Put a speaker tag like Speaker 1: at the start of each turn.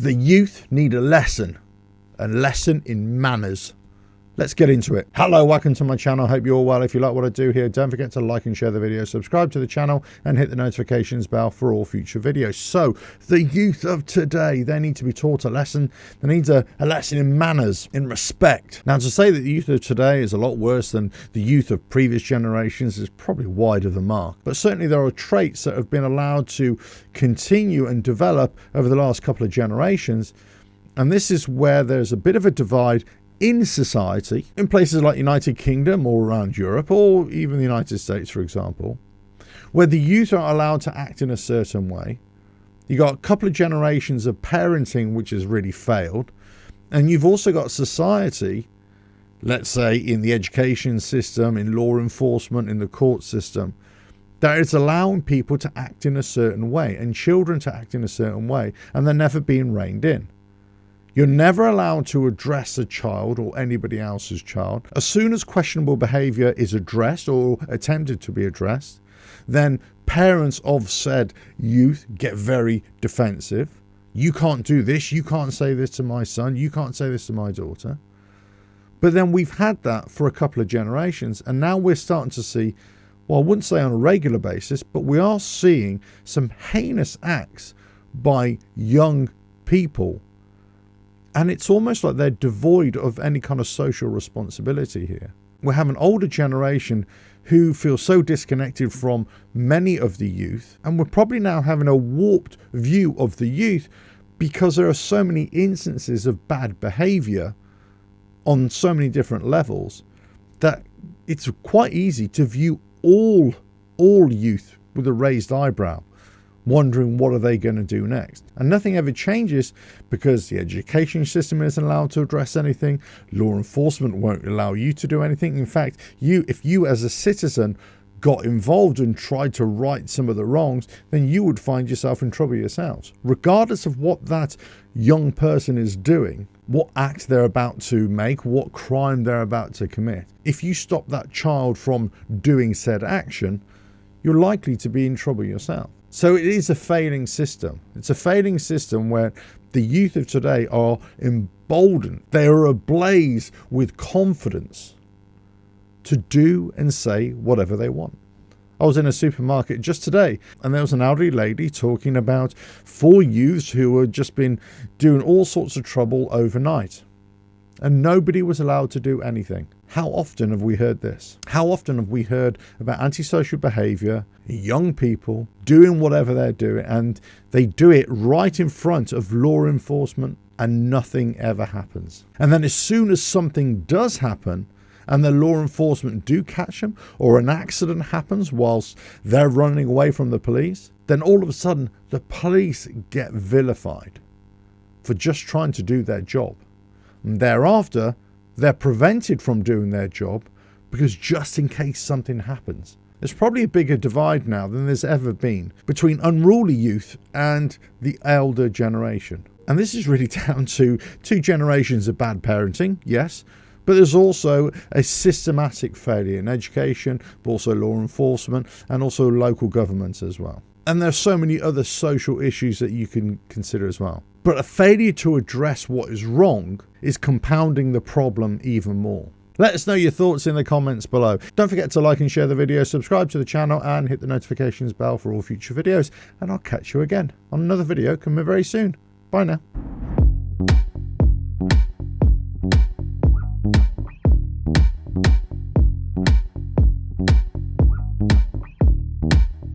Speaker 1: The youth need a lesson in manners. Let's get into it. Hello, welcome to my channel. Hope you're all well. If you like what I do here, don't forget to like and share the video, subscribe to the channel and hit the notifications bell for all future videos. So the youth of today, they need to be taught a lesson. They need a lesson in manners, in respect. Now, to say that the youth of today is a lot worse than the youth of previous generations is probably wide of the mark. But certainly there are traits that have been allowed to continue and develop over the last couple of generations. And this is where there's a bit of a divide in society, in places like United Kingdom or around Europe, or even the United States, for example, where the youth are allowed to act in a certain way. You got a couple of generations of parenting which has really failed, and you've also got society, let's say in the education system, in law enforcement, in the court system, that is allowing people to act in a certain way and children to act in a certain way, and they're never being reined in. You're never allowed to address a child or anybody else's child. As soon as questionable behavior is addressed or attempted to be addressed, then parents of said youth get very defensive. You can't do this. You can't say this to my son. You can't say this to my daughter. But then we've had that for a couple of generations, and now we're starting to see, well, I wouldn't say on a regular basis, but we are seeing some heinous acts by young people. And it's almost like they're devoid of any kind of social responsibility here. We have an older generation who feel so disconnected from many of the youth, and we're probably now having a warped view of the youth because there are so many instances of bad behavior on so many different levels that it's quite easy to view all youth with a raised eyebrow, wondering what are they going to do next. And nothing ever changes because the education system isn't allowed to address anything. Law enforcement won't allow you to do anything. In fact, if you as a citizen got involved and tried to right some of the wrongs, then you would find yourself in trouble yourselves, regardless of what that young person is doing, what act they're about to make, what crime they're about to commit. If you stop that child from doing said action, you're likely to be in trouble yourself. So it is a failing system. It's a failing system where the youth of today are emboldened. They are ablaze with confidence to do and say whatever they want. I was in a supermarket just today, and there was an elderly lady talking about 4 youths who had just been doing all sorts of trouble overnight, and nobody was allowed to do anything. How often have we heard this? How often have we heard about antisocial behavior, young people doing whatever they're doing, and they do it right in front of law enforcement and nothing ever happens? And then as soon as something does happen and the law enforcement do catch them, or an accident happens whilst they're running away from the police, then all of a sudden the police get vilified for just trying to do their job. And thereafter, they're prevented from doing their job because just in case something happens. There's probably a bigger divide now than there's ever been between unruly youth and the elder generation. And this is really down to 2 generations of bad parenting, yes, but there's also a systematic failure in education, but also law enforcement and also local governments as well. And there's so many other social issues that you can consider as well. But a failure to address what is wrong is compounding the problem even more. Let us know your thoughts in the comments below. Don't forget to like and share the video, subscribe to the channel and hit the notifications bell for all future videos. And I'll catch you again on another video coming very soon. Bye now.